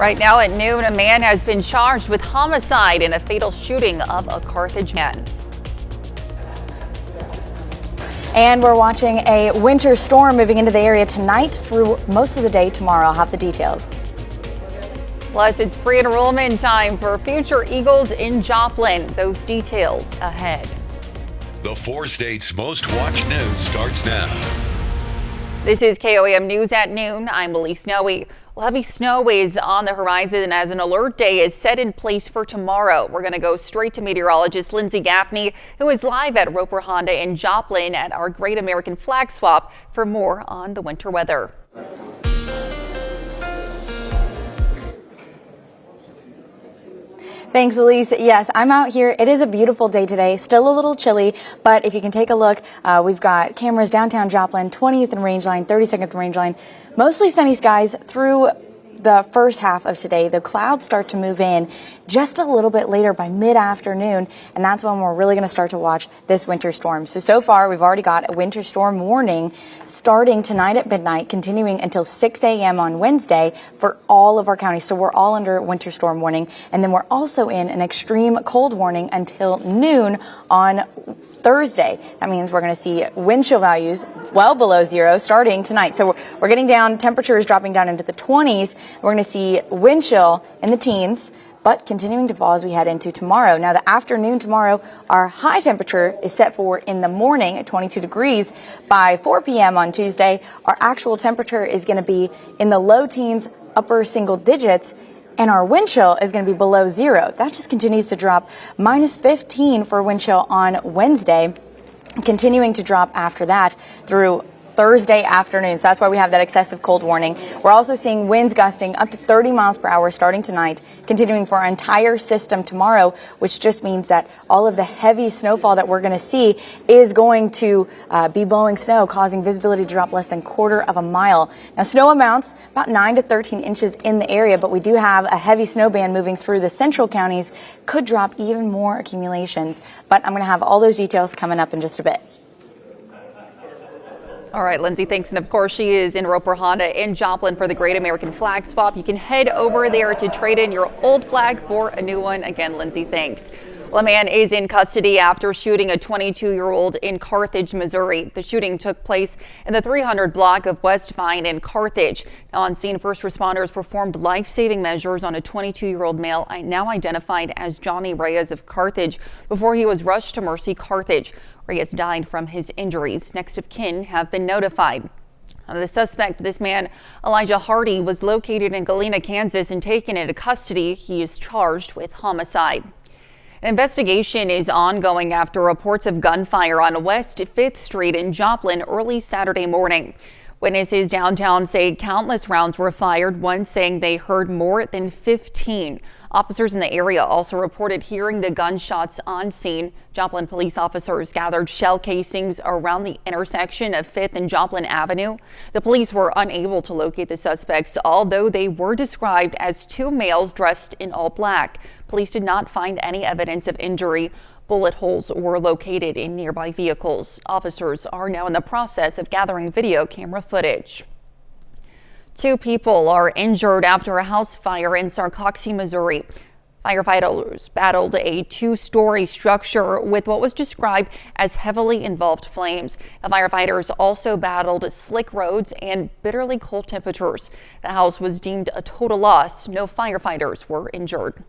Right now at noon, a man has been charged with homicide in a fatal shooting of a Carthage man. And we're watching a winter storm moving into the area tonight through most of the day tomorrow. I'll have the details. Plus, it's pre-enrollment time for future Eagles in Joplin. Those details ahead. The 4 states' most watched news starts now. This is KOAM News at noon. I'm Elise Snowy. Well, heavy snow is on the horizon as an alert day is set in place for tomorrow. We're going to go straight to meteorologist Lindsay Gaffney, who is live at Roper Honda in Joplin at our Great American Flag Swap for more on the winter weather. Thanks, Elise. Yes, I'm out here. It is a beautiful day today. Still a little chilly, but if you can take a look, we've got cameras downtown Joplin, 20th and Rangeline, 32nd and Rangeline. Mostly sunny skies through the first half of today. The clouds start to move in just a little bit later by mid-afternoon, and that's when we're really going to start to watch this winter storm. So far, we've already got a winter storm warning starting tonight at midnight, continuing until 6 a.m. on Wednesday for all of our counties. So we're all under winter storm warning, and then we're also in an extreme cold warning until noon on Thursday. That means we're going to see wind chill values well below zero starting tonight. So we're getting down, temperatures dropping down into the 20s. We're going to see wind chill in the teens, but continuing to fall as we head into tomorrow. Now, the afternoon tomorrow, our high temperature is set for in the morning at 22 degrees. By 4 p.m. on Tuesday, our actual temperature is going to be in the low teens, upper single digits, and our wind chill is going to be below zero. That just continues to drop. Minus 15 for wind chill on Wednesday, continuing to drop after that through Thursday afternoon. So that's why we have that excessive cold warning. We're also seeing winds gusting up to 30 miles per hour starting tonight, continuing for our entire system tomorrow, which just means that all of the heavy snowfall that we're going to see is going to be blowing snow, causing visibility to drop less than 1/4 of a mile. Now, snow amounts about 9 to 13 inches in the area, but we do have a heavy snow band moving through the central counties, could drop even more accumulations. But I'm going to have all those details coming up in just a bit. All right, Lindsay, thanks. And of course, she is in Roper Honda in Joplin for the Great American Flag Swap. You can head over there to trade in your old flag for a new one. Again, Lindsay, thanks. Well, a man is in custody after shooting a 22-year-old in Carthage, Missouri. The shooting took place in the 300 block of West Vine in Carthage. Now, on scene, first responders performed life-saving measures on a 22-year-old male now identified as Johnny Reyes of Carthage before he was rushed to Mercy Carthage. Reyes died from his injuries. Next of kin have been notified. The suspect, this man, Elijah Hardy, was located in Galena, Kansas and taken into custody. He is charged with homicide. An investigation is ongoing after reports of gunfire on West 5th Street in Joplin early Saturday morning. Witnesses downtown say countless rounds were fired, one saying they heard more than 15. Officers in the area also reported hearing the gunshots on scene. Joplin police officers gathered shell casings around the intersection of 5th and Joplin Avenue. The police were unable to locate the suspects, although they were described as 2 males dressed in all black. Police did not find any evidence of injury. Bullet holes were located in nearby vehicles. Officers are now in the process of gathering video camera footage. 2 people are injured after a house fire in Sarcoxie, Missouri. Firefighters battled a 2-story structure with what was described as heavily involved flames. The firefighters also battled slick roads and bitterly cold temperatures. The house was deemed a total loss. No firefighters were injured.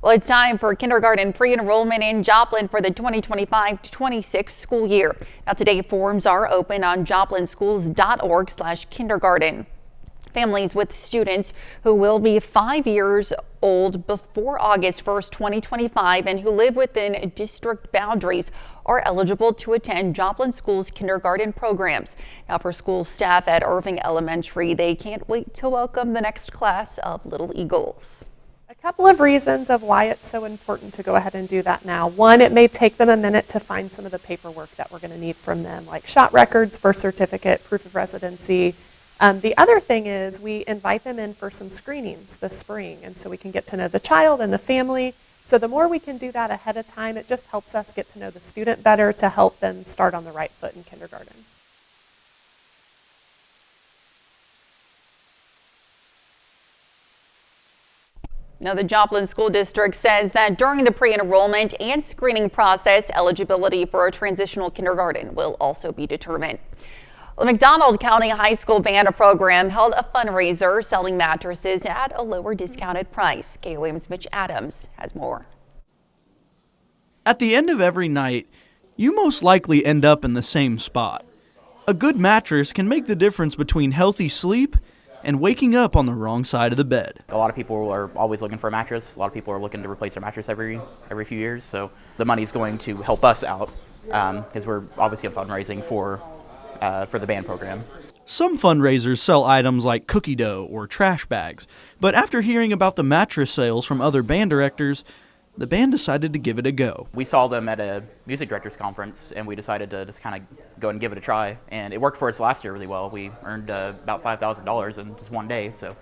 Well, it's time for kindergarten pre-enrollment in Joplin for the 2025-26 school year. Now, today forms are open on joplinschools.org/kindergarten. Families with students who will be 5 years old before August 1st, 2025 and who live within district boundaries are eligible to attend Joplin Schools kindergarten programs. Now, for school staff at Irving Elementary, they can't wait to welcome the next class of Little Eagles. A couple of reasons of why it's so important to go ahead and do that now. One, it may take them a minute to find some of the paperwork that we're going to need from them, like shot records, birth certificate, proof of residency. The other thing is we invite them in for some screenings this spring, and so we can get to know the child and the family. So the more we can do that ahead of time, it just helps us get to know the student better to help them start on the right foot in kindergarten. Now, the Joplin School District says that during the pre-enrollment and screening process, eligibility for a transitional kindergarten will also be determined. The McDonald County High School Band program held a fundraiser selling mattresses at a lower discounted price. KOAM's Mitch Adams has more. At the end of every night, you most likely end up in the same spot. A good mattress can make the difference between healthy sleep and waking up on the wrong side of the bed. A lot of people are always looking for a mattress. A lot of people are looking to replace their mattress every few years. So the money is going to help us out because we're obviously fundraising for the band program. Some fundraisers sell items like cookie dough or trash bags, but after hearing about the mattress sales from other band directors, the band decided to give it a go. We saw them at a music directors conference, and we decided to just kind of go and give it a try. And it worked for us last year really well. We earned about $5,000 in just one day, so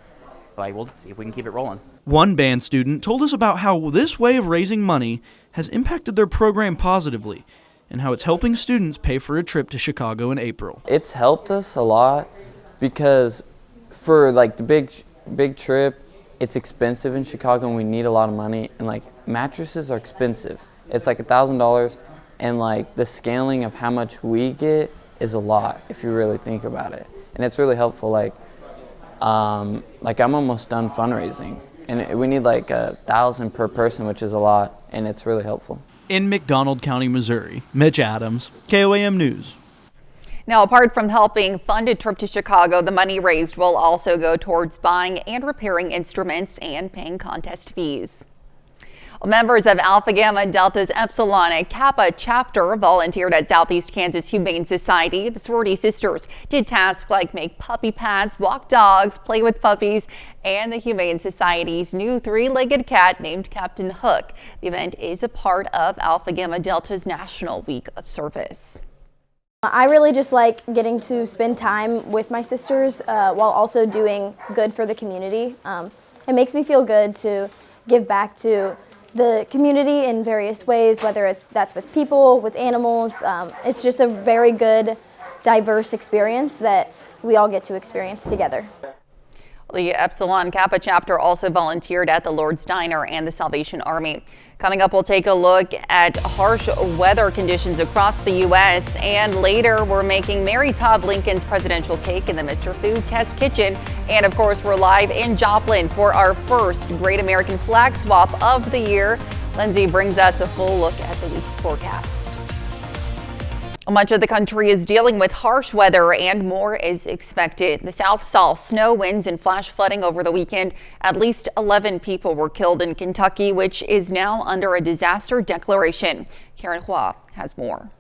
we'll see if we can keep it rolling. One band student told us about how this way of raising money has impacted their program positively and how it's helping students pay for a trip to Chicago in April. It's helped us a lot because for like the big trip, it's expensive in Chicago and we need a lot of money, and like mattresses are expensive. It's like $1,000, and like the scaling of how much we get is a lot if you really think about it. And it's really helpful. Like I'm almost done fundraising, and we need like $1,000 per person, which is a lot, and it's really helpful. In McDonald County, Missouri, Mitch Adams, KOAM News. Now, apart from helping fund a trip to Chicago, the money raised will also go towards buying and repairing instruments and paying contest fees. Members of Alpha Gamma Delta's Epsilon and Kappa chapter volunteered at Southeast Kansas Humane Society. The sorority sisters did tasks like make puppy pads, walk dogs, play with puppies, and the Humane Society's new three-legged cat named Captain Hook. The event is a part of Alpha Gamma Delta's National Week of Service. I really just like getting to spend time with my sisters while also doing good for the community. It makes me feel good to give back to the community in various ways, whether that's with people, with animals. It's just a very good, diverse experience that we all get to experience together. The Epsilon Kappa chapter also volunteered at the Lord's Diner and the Salvation Army. Coming up, we'll take a look at harsh weather conditions across the U.S. And later, we're making Mary Todd Lincoln's presidential cake in the Mr. Food Test Kitchen. And of course, we're live in Joplin for our first Great American Flag Swap of the year. Lindsay brings us a full look at the week's forecast. Much of the country is dealing with harsh weather and more is expected. The South saw snow, winds, and flash flooding over the weekend. At least 11 people were killed in Kentucky, which is now under a disaster declaration. Karen Hua has more.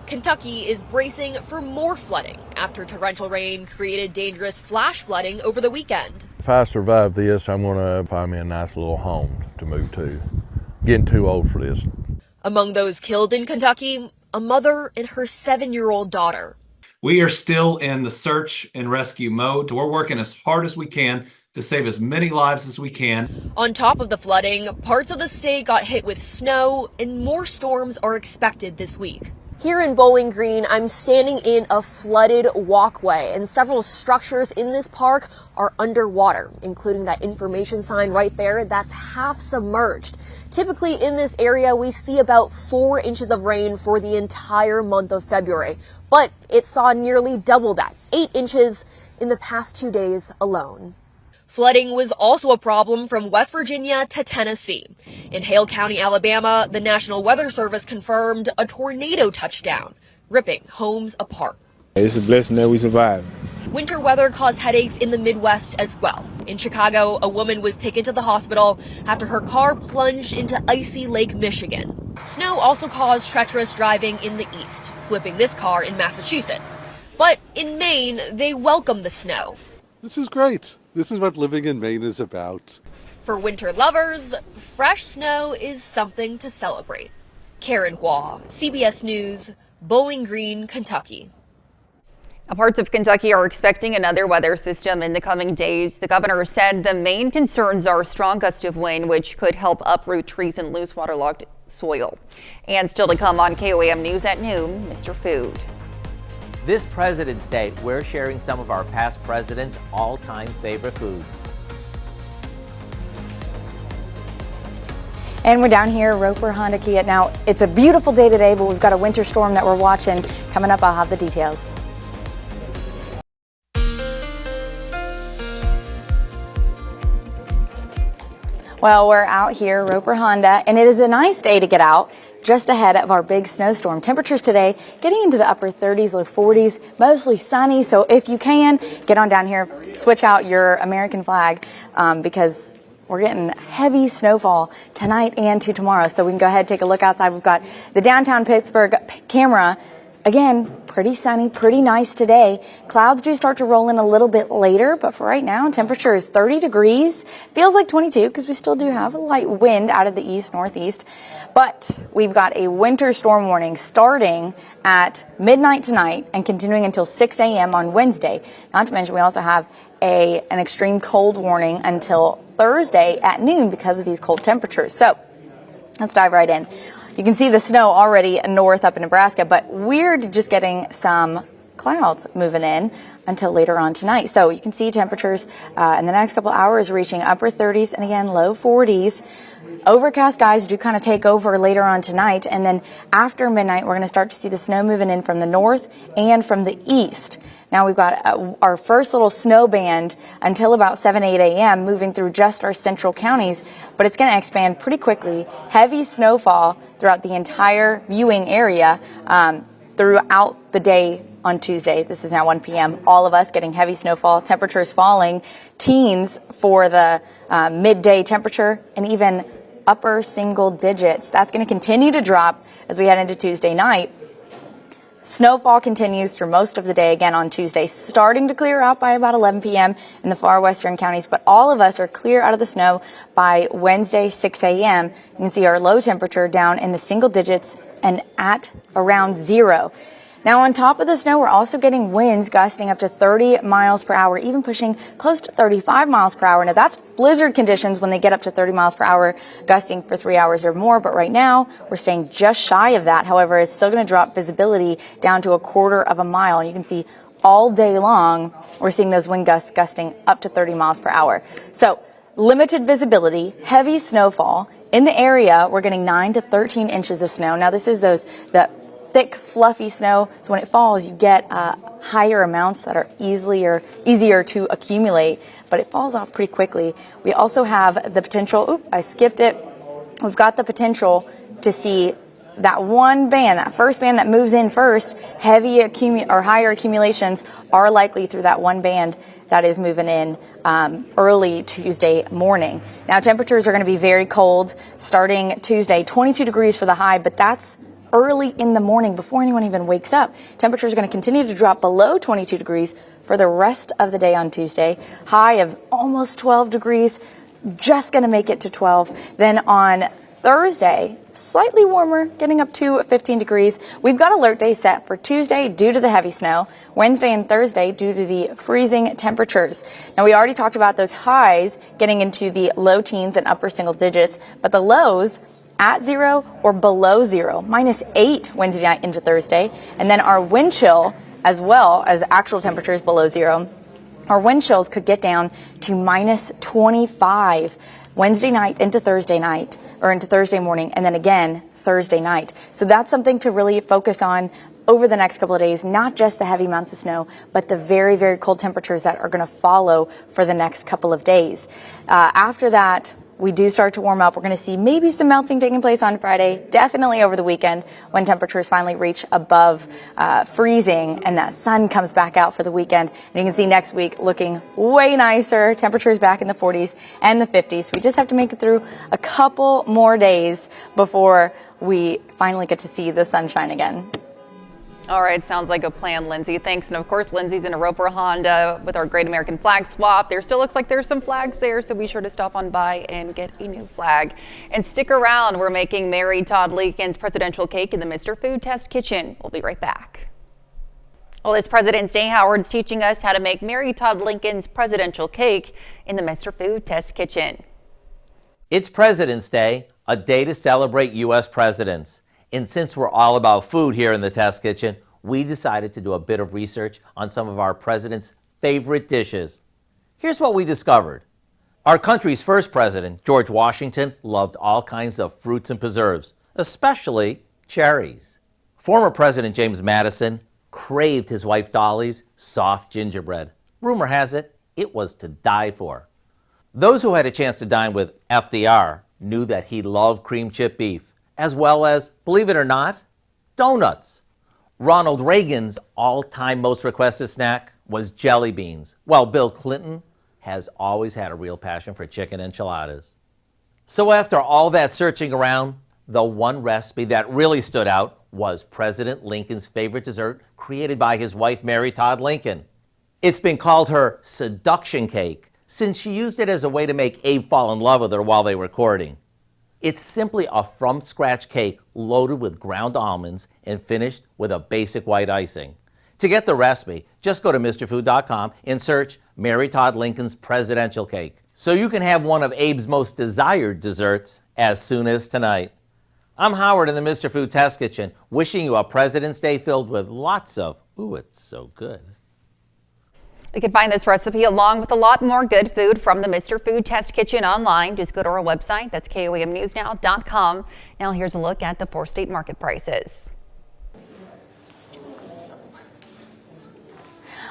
Kentucky is bracing for more flooding after torrential rain created dangerous flash flooding over the weekend. If I survive this, I'm going to find me a nice little home to move to. Getting too old for this. Among those killed in Kentucky, a mother and her 7-year-old daughter. We are still in the search and rescue mode. We're working as hard as we can to save as many lives as we can. On top of the flooding, parts of the state got hit with snow, and more storms are expected this week. Here in Bowling Green, I'm standing in a flooded walkway, and several structures in this park are underwater, including that information sign right there that's half submerged. Typically in this area, we see about 4 inches of rain for the entire month of February, but it saw nearly double that, 8 inches in the past 2 days alone. Flooding was also a problem from West Virginia to Tennessee. In Hale County, Alabama, the National Weather Service confirmed a tornado touchdown, ripping homes apart. It's a blessing that we survived. Winter weather caused headaches in the Midwest as well. In Chicago, a woman was taken to the hospital after her car plunged into icy Lake Michigan. Snow also caused treacherous driving in the east, flipping this car in Massachusetts. But in Maine, they welcome the snow. This is great. This is what living in Maine is about. For winter lovers, fresh snow is something to celebrate. Karen Hua, CBS News, Bowling Green, Kentucky. Parts of Kentucky are expecting another weather system in the coming days. The governor said the main concerns are strong gusts of wind, which could help uproot trees and loose waterlogged soil. And still to come on KOAM News at noon, Mr. Food. This President's Day, we're sharing some of our past presidents' all-time favorite foods. And we're down here, Roper Honda Kia. Now, it's a beautiful day today, but we've got a winter storm that we're watching. Coming up, I'll have the details. Well, we're out here, Roper Honda, and it is a nice day to get out just ahead of our big snowstorm. Temperatures today getting into the upper 30s, low 40s, mostly sunny. So if you can, get on down here, switch out your American flag because we're getting heavy snowfall tonight and to tomorrow. So we can go ahead and take a look outside. We've got the downtown Pittsburgh camera. Again, pretty sunny, pretty nice today. Clouds do start to roll in a little bit later, but for right now, temperature is 30 degrees. Feels like 22 because we still do have a light wind out of the east, northeast. But we've got a winter storm warning starting at midnight tonight and continuing until 6 a.m. on Wednesday. Not to mention, we also have an extreme cold warning until Thursday at noon because of these cold temperatures. So let's dive right in. You can see the snow already north up in Nebraska, but we're just getting some clouds moving in until later on tonight. So you can see temperatures in the next couple hours reaching upper 30s and again low 40s. Overcast skies do kind of take over later on tonight, and then after midnight we're going to start to see the snow moving in from the north and from the east. Now we've got our first little snow band until about 7, 8 a.m. moving through just our central counties, but it's going to expand pretty quickly. Heavy snowfall throughout the entire viewing area throughout the day on Tuesday. This is now 1 p.m. All of us getting heavy snowfall, temperatures falling, teens for the midday temperature, and even upper single digits. That's going to continue to drop as we head into Tuesday night. Snowfall continues through most of the day again on Tuesday, starting to clear out by about 11 p.m. in the far western counties, but all of us are clear out of the snow by Wednesday, 6 a.m. You can see our low temperature down in the single digits and at around 0. Now, on top of the snow, we're also getting winds gusting up to 30 miles per hour, even pushing close to 35 miles per hour. Now, that's blizzard conditions when they get up to 30 miles per hour, gusting for 3 hours or more. But right now, we're staying just shy of that. However, it's still going to drop visibility down to a quarter of a mile. And you can see all day long, we're seeing those wind gusts gusting up to 30 miles per hour. So limited visibility, heavy snowfall. In the area, we're getting 9 to 13 inches of snow. Now, this is the thick, fluffy snow. So when it falls, you get higher amounts that are easier to accumulate, but it falls off pretty quickly. We also have the potential, I skipped it. We've got the potential to see that one band, that first band that moves in first, higher accumulations are likely through that one band that is moving in early Tuesday morning. Now, temperatures are going to be very cold starting Tuesday, 22 degrees for the high, but that's early in the morning before anyone even wakes up. Temperatures are going to continue to drop below 22 degrees for the rest of the day on Tuesday. High of almost 12 degrees, just going to make it to 12. Then on Thursday, slightly warmer, getting up to 15 degrees. We've got alert days set for Tuesday due to the heavy snow, Wednesday and Thursday due to the freezing temperatures. Now, we already talked about those highs getting into the low teens and upper single digits, but the lows at 0 or below 0, -8 Wednesday night into Thursday. And then our wind chill, as well as actual temperatures below 0, our wind chills could get down to -25 Wednesday night into Thursday night, or into Thursday morning, and then again Thursday night. So that's something to really focus on over the next couple of days, not just the heavy amounts of snow, but the very, very cold temperatures that are going to follow for the next couple of days. After that, we do start to warm up. We're going to see maybe some melting taking place on Friday, definitely over the weekend when temperatures finally reach above freezing and that sun comes back out for the weekend. And you can see next week looking way nicer. Temperatures back in the 40s and the 50s. We just have to make it through a couple more days before we finally get to see the sunshine again. All right, sounds like a plan, Lindsay. Thanks. And of course, Lindsay's in a Roper Honda with our Great American Flag Swap. There still looks like there's some flags there, so be sure to stop on by and get a new flag. And stick around. We're making Mary Todd Lincoln's presidential cake in the Mr. Food Test Kitchen. We'll be right back. Well, it's President's Day. Howard's teaching us how to make Mary Todd Lincoln's presidential cake in the Mr. Food Test Kitchen. It's President's Day, a day to celebrate U.S. presidents. And since we're all about food here in the Test Kitchen, we decided to do a bit of research on some of our presidents' favorite dishes. Here's what we discovered. Our country's first president, George Washington, loved all kinds of fruits and preserves, especially cherries. Former President James Madison craved his wife Dolly's soft gingerbread. Rumor has it, it was to die for. Those who had a chance to dine with FDR knew that he loved cream chip beef, as well as, believe it or not, donuts. Ronald Reagan's all-time most requested snack was jelly beans, while Bill Clinton has always had a real passion for chicken enchiladas. So after all that searching around, the one recipe that really stood out was President Lincoln's favorite dessert created by his wife Mary Todd Lincoln. It's been called her seduction cake since she used it as a way to make Abe fall in love with her while they were courting. It's simply a from-scratch cake loaded with ground almonds and finished with a basic white icing. To get the recipe, just go to MrFood.com and search Mary Todd Lincoln's presidential cake, so you can have one of Abe's most desired desserts as soon as tonight. I'm Howard in the Mr. Food Test Kitchen, wishing you a President's Day filled with lots of, ooh, it's so good. You can find this recipe along with a lot more good food from the Mr. Food Test Kitchen online. Just go to our website. That's KOAMnewsnow.com. Now here's a look at the 4-state market prices.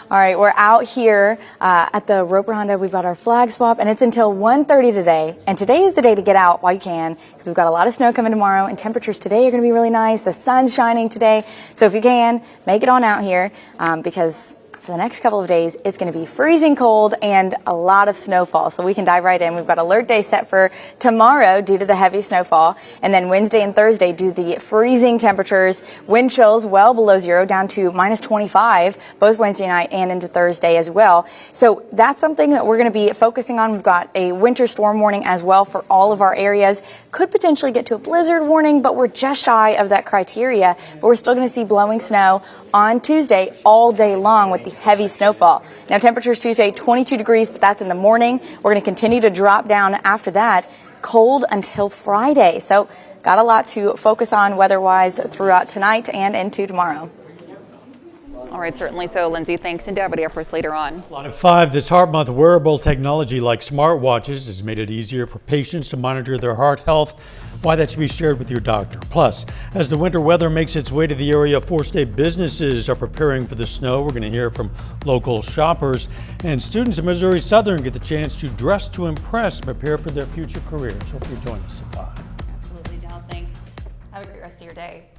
All right, we're out here at the Roper Honda. We've got our flag swap, and it's until 1:30 today. And today is the day to get out while you can, because we've got a lot of snow coming tomorrow, and temperatures today are going to be really nice. The sun's shining today. So if you can, make it on out here, because for the next couple of days, it's going to be freezing cold and a lot of snowfall. So we can dive right in. We've got alert day set for tomorrow due to the heavy snowfall. And then Wednesday and Thursday due to the freezing temperatures, wind chills well below zero down to -25, both Wednesday night and into Thursday as well. So that's something that we're going to be focusing on. We've got a winter storm warning as well for all of our areas. Could potentially get to a blizzard warning, but we're just shy of that criteria. But we're still going to see blowing snow on Tuesday all day long with the heavy snowfall. Now temperatures Tuesday 22 degrees, but that's in the morning. We're going to continue to drop down after that, cold until Friday. So got a lot to focus on weather-wise throughout tonight and into tomorrow. All right, certainly so, Lindsay. Thanks, and Deputy for us later on. Line at 5, this Heart Month, wearable technology like smartwatches has made it easier for patients to monitor their heart health. Why that should be shared with your doctor. Plus, as the winter weather makes its way to the area, 4-state businesses are preparing for the snow. We're going to hear from local shoppers, and students in Missouri Southern get the chance to dress to impress, prepare for their future careers. Hope you join us at 5. Absolutely, Dal. Thanks. Have a great rest of your day.